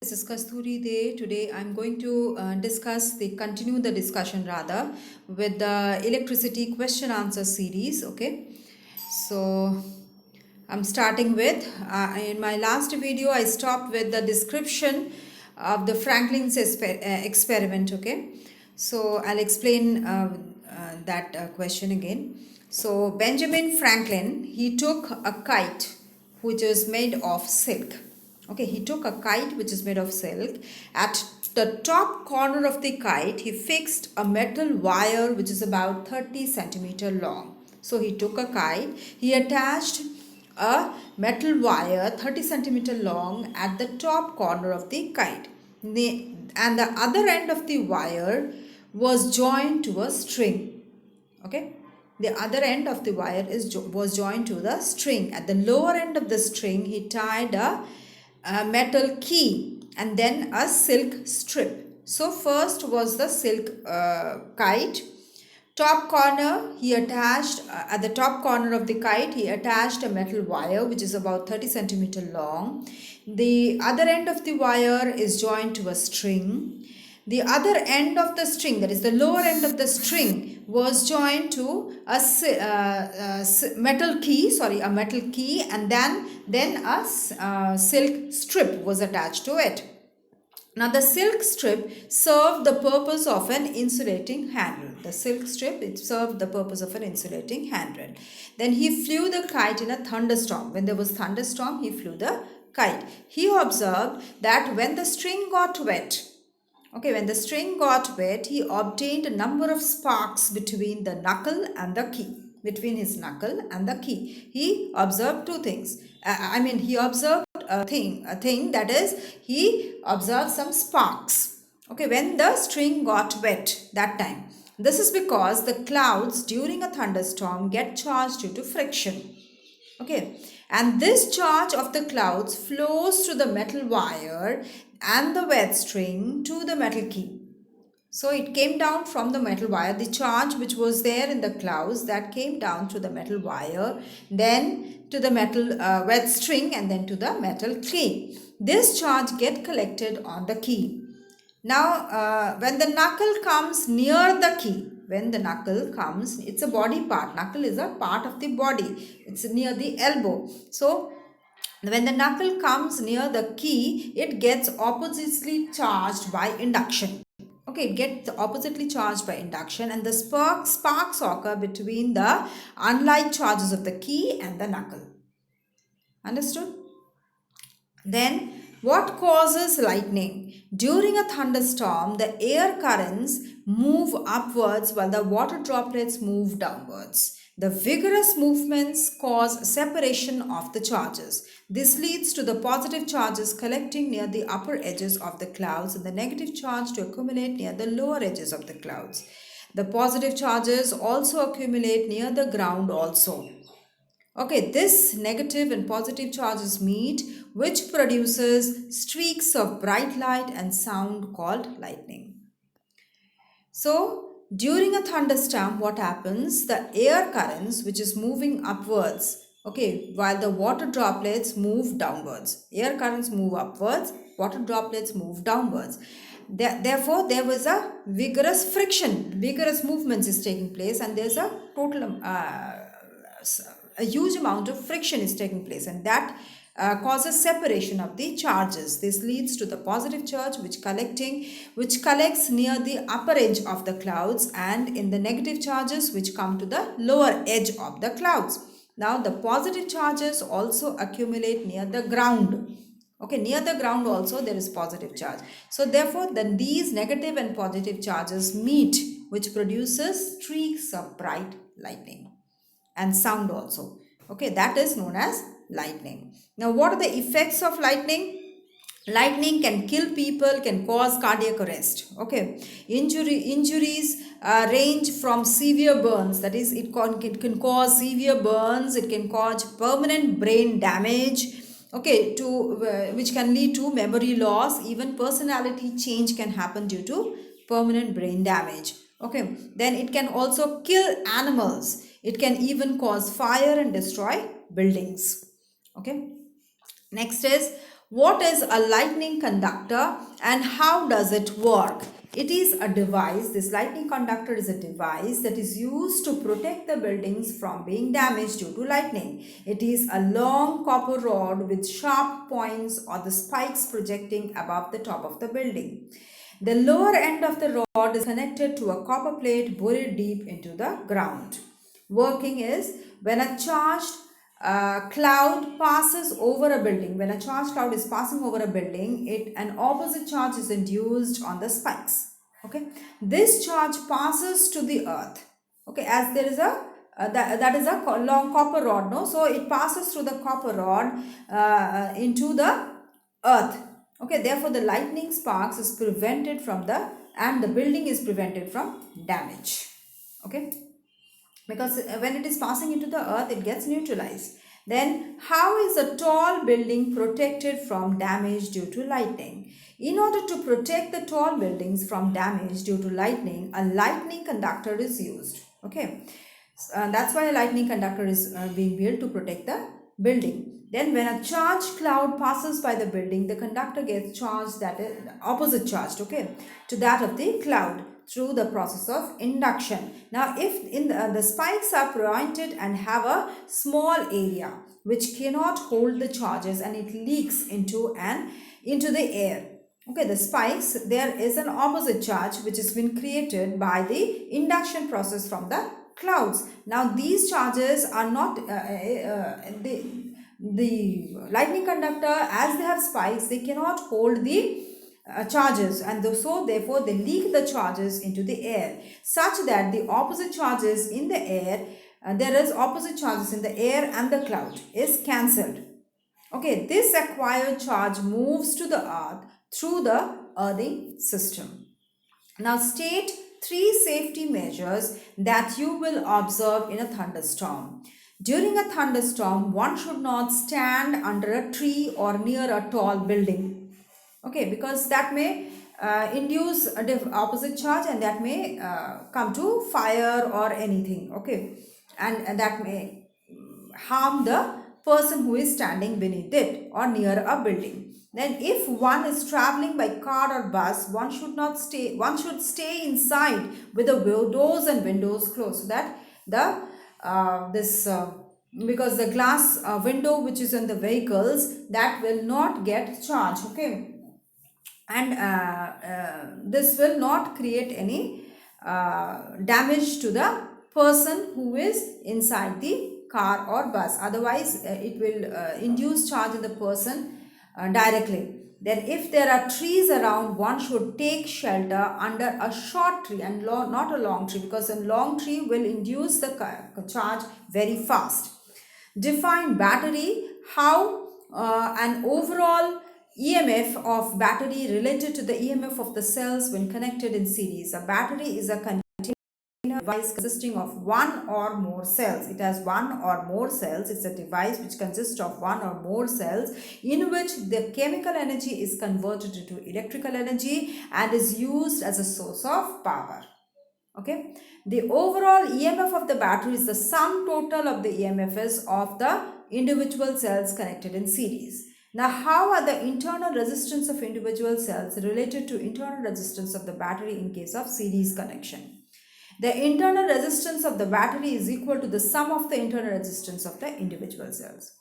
This is Kasturi Day. Today I'm going to continue the discussion rather with the electricity question answer series. Okay, so I'm starting with in my last video I stopped with the description of the Franklin's experiment. Okay, so I'll explain that question again. So Benjamin Franklin, he took a kite which is made of silk. Okay, he took a kite which is made of silk. At the top corner of the kite, he fixed a metal wire which is about 30 centimeter long. So he took a kite, he attached a metal wire 30 centimeter long at the top corner of the kite. And the other end of the wire was joined to a string. Okay, the other end of the wire was joined to the string. At the lower end of the string he tied a metal key and then a silk strip. So first was the silk kite. Top corner, he attached at the top corner of the kite he attached a metal wire which is about 30 centimeter long. The other end of the wire is joined to a string. The other end of the string, that is the lower end of the string, was joined to a metal key, and then a silk strip was attached to it. Now the silk strip served the purpose of an insulating handrail. The silk strip, it served the purpose of an insulating handrail. Then he flew the kite in a thunderstorm. When there was thunderstorm, he flew the kite. He observed that when the string got wet, okay, when the string got wet, he obtained a number of sparks between the knuckle and the key. Between his knuckle and the key. He observed two things. He observed a thing that is, he observed some sparks. Okay, when the string got wet that time. This is because the clouds during a thunderstorm get charged due to friction. Okay, and this charge of the clouds flows through the metal wire and the wet string to the metal key. So it came down from the metal wire, the charge which was there in the clouds that came down to the metal wire, then to the metal wet string, and then to the metal key. This charge get collected on the key. Now, when the knuckle comes near the key, when the knuckle comes, it's a body part. Knuckle is a part of the body. It's near the elbow. So, when the knuckle comes near the key, it gets oppositely charged by induction. Okay, it gets oppositely charged by induction, and the sparks occur between the unlike charges of the key and the knuckle. Understood? Then, what causes lightning? During a thunderstorm, the air currents move upwards while the water droplets move downwards. The vigorous movements cause separation of the charges. This leads to the positive charges collecting near the upper edges of the clouds and the negative charge to accumulate near the lower edges of the clouds. The positive charges also accumulate near the ground also. Okay, this negative and positive charges meet, which produces streaks of bright light and sound called lightning. So, during a thunderstorm, what happens? The air currents, which is moving upwards, okay, while the water droplets move downwards. Air currents move upwards, water droplets move downwards. Therefore, there was a vigorous friction, vigorous movements is taking place, and there's a total a huge amount of friction is taking place, and that causes separation of the charges. This leads to the positive charge which collects near the upper edge of the clouds, and in the negative charges which come to the lower edge of the clouds. Now the positive charges also accumulate near the ground. Okay, near the ground also there is positive charge. So therefore then these negative and positive charges meet, which produces streaks of bright lightning and sound also. Okay, that is known as lightning. Now, what are the effects of lightning? Lightning can kill people, can cause cardiac arrest. Okay, injuries range from severe burns, that is, it can cause severe burns, it can cause permanent brain damage. Okay, to which can lead to memory loss. Even personality change can happen due to permanent brain damage. Okay, then it can also kill animals. It can even cause fire and destroy buildings. Okay, next is, What is a lightning conductor and how does it work? It is a device, this lightning conductor is a device that is used to protect the buildings from being damaged due to lightning. It is a long copper rod with sharp points or the spikes projecting above the top of the building. The lower end of the rod is connected to a copper plate buried deep into the ground. Working is when a charged cloud passes over a building. When a charged cloud is passing over a building, an opposite charge is induced on the spikes. Okay, this charge passes to the earth. Okay, as there is a that is a long copper rod, no, so it passes through the copper rod into the earth. Okay, therefore the lightning sparks is prevented from the and the building is prevented from damage. Okay, because when it is passing into the earth it gets neutralized. Then how is a tall building protected from damage due to lightning? In order to protect the tall buildings from damage due to lightning, a lightning conductor is used. Okay, that's why a lightning conductor is being built to protect the building. Then when a charged cloud passes by the building, the conductor gets charged, that is opposite charged, okay, to that of the cloud through the process of induction. Now if the spikes are pointed and have a small area which cannot hold the charges and it leaks into the air. Okay, the spikes, there is an opposite charge which has been created by the induction process from the clouds. Now these charges are not the lightning conductor, as they have spikes, they cannot hold the charges, and so therefore they leak the charges into the air such that the opposite charges in the air, there is opposite charges in the air and the cloud is cancelled. Okay, this acquired charge moves to the earth through the earthing system. Now state 3 safety measures that you will observe in a thunderstorm. During a thunderstorm, one should not stand under a tree or near a tall building. Okay, because that may induce a opposite charge and that may come to fire or anything. Okay, and that may harm the person who is standing beneath it or near a building. Then if one is traveling by car or bus, one should stay inside with the doors and windows closed, so that the this because the glass window which is in the vehicles, that will not get charged. Okay, and this will not create any damage to the person who is inside the car or bus. Otherwise it will induce charge in the person directly. Then if there are trees around, one should take shelter under a short tree and not a long tree, because a long tree will induce the charge very fast. Define battery. How an overall EMF of battery related to the EMF of the cells when connected in series. A battery is a device consisting of one or more cells. It has one or more cells. It's a device which consists of one or more cells in which the chemical energy is converted into electrical energy and is used as a source of power. Okay, the overall EMF of the battery is the sum total of the EMFs of the individual cells connected in series. Now, how are the internal resistance of individual cells related to internal resistance of the battery in case of series connection? The internal resistance of the battery is equal to the sum of the internal resistance of the individual cells.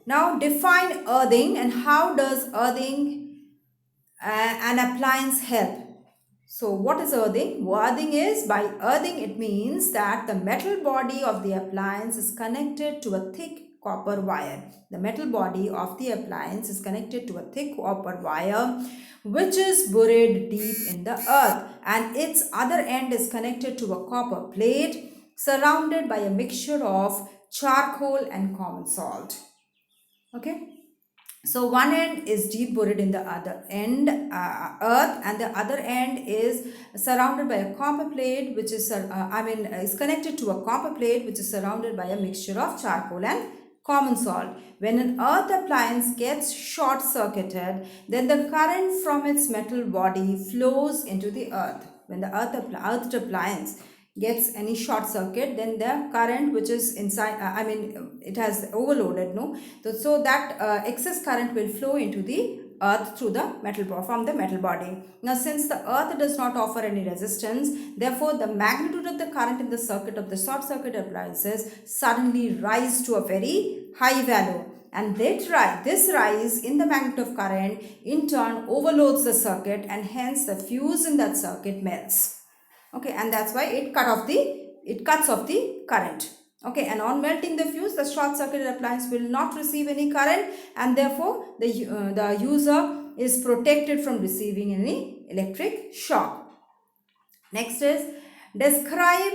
Now, define earthing and how does earthing an appliance help? So what is earthing? Earthing is, by earthing it means that the metal body of the appliance is connected to a thick copper wire. The metal body of the appliance is connected to a thick copper wire which is buried deep in the earth, and its other end is connected to a copper plate surrounded by a mixture of charcoal and common salt. Okay. So one end is deep buried in the other end earth, and the other end is surrounded by a copper plate which is is connected to a copper plate which is surrounded by a mixture of charcoal and common salt. When an earth appliance gets short circuited, then the current from its metal body flows into the earth. When the earth appliance gets any short circuit, then the current which is inside, it has overloaded, no, so that excess current will flow into the earth through the metal, from the metal body. Now since the earth does not offer any resistance, therefore the magnitude of the current in the circuit of the short circuit appliances suddenly rise to a very high value, and this rise in the magnitude of current in turn overloads the circuit, and hence the fuse in that circuit melts. Okay, and that's why it cuts off the current. Okay, and on melting the fuse, the short circuit appliance will not receive any current, and therefore the user is protected from receiving any electric shock. Next is describe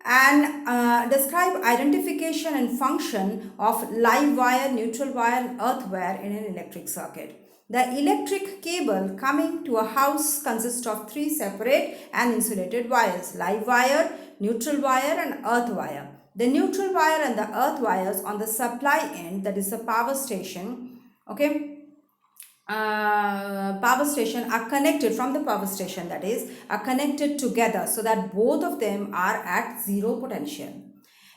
identification and function of live wire, neutral wire, and earth wire in an electric circuit. The electric cable coming to a house consists of three separate and insulated wires: live wire, neutral wire, and earth wire. The neutral wire and the earth wires on the supply end, that is the power station, okay, power station are connected from the power station, that is, are connected together so that both of them are at zero potential.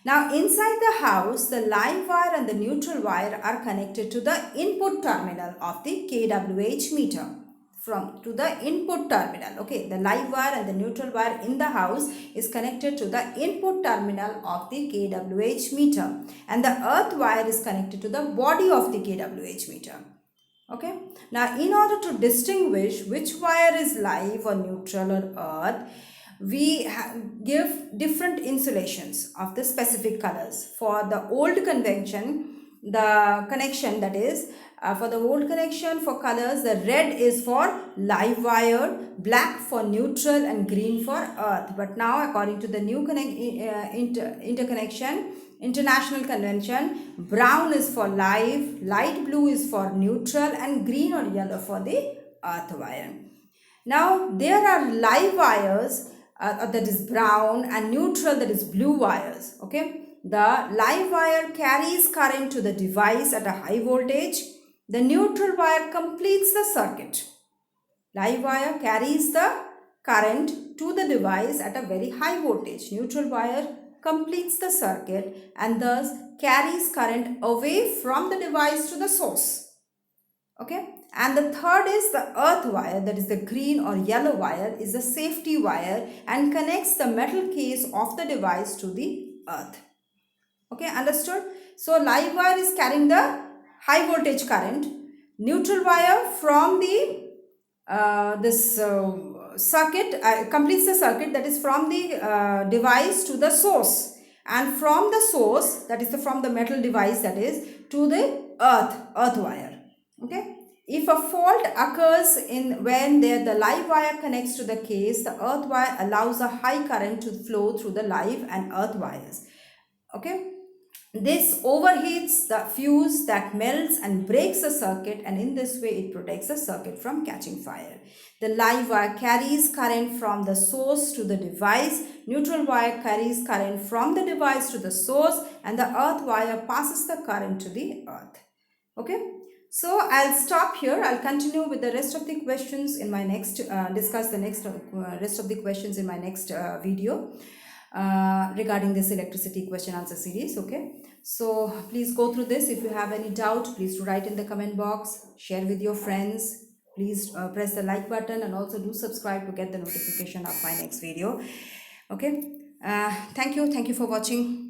Now inside the house, the live wire and the neutral wire are connected to the input terminal of the kWh meter, to the input terminal. Okay, the live wire and the neutral wire in the house is connected to the input terminal of the kWh meter, and the earth wire is connected to the body of the kWh meter. Okay, now in order to distinguish which wire is live or neutral or earth, we give different insulations of the specific colors. For the old convention, the connection, that is, for the old connection for colors, the red is for live wire, black for neutral, and green for earth. But now according to the new international convention, brown is for live, light blue is for neutral, and green or yellow for the earth wire. Now there are live wires, that is brown, and neutral, that is blue wires. Okay, the live wire carries current to the device at a high voltage. The neutral wire completes the circuit. Live wire carries the current to the device at a very high voltage. Neutral wire completes the circuit and thus carries current away from the device to the source. Okay, and the third is the earth wire, that is the green or yellow wire, is the safety wire and connects the metal case of the device to the earth. Okay, understood? So live wire is carrying the high voltage current. Neutral wire from the circuit completes the circuit, that is from the device to the source, and from the source, that is from the metal device, that is, to the earth wire. Okay, if a fault occurs when the live wire connects to the case, the earth wire allows a high current to flow through the live and earth wires. Okay, this overheats the fuse that melts and breaks the circuit, and in this way it protects the circuit from catching fire. The live wire carries current from the source to the device. Neutral wire carries current from the device to the source, and the earth wire passes the current to the earth. Okay, so I'll stop here. I'll continue with the rest of the questions in my next, discuss the next rest of the questions in my next video. Regarding this electricity question answer series. Okay, so please go through this. If you have any doubt, please write in the comment box, share with your friends. Please press the like button and also do subscribe to get the notification of my next video. Okay, thank you for watching.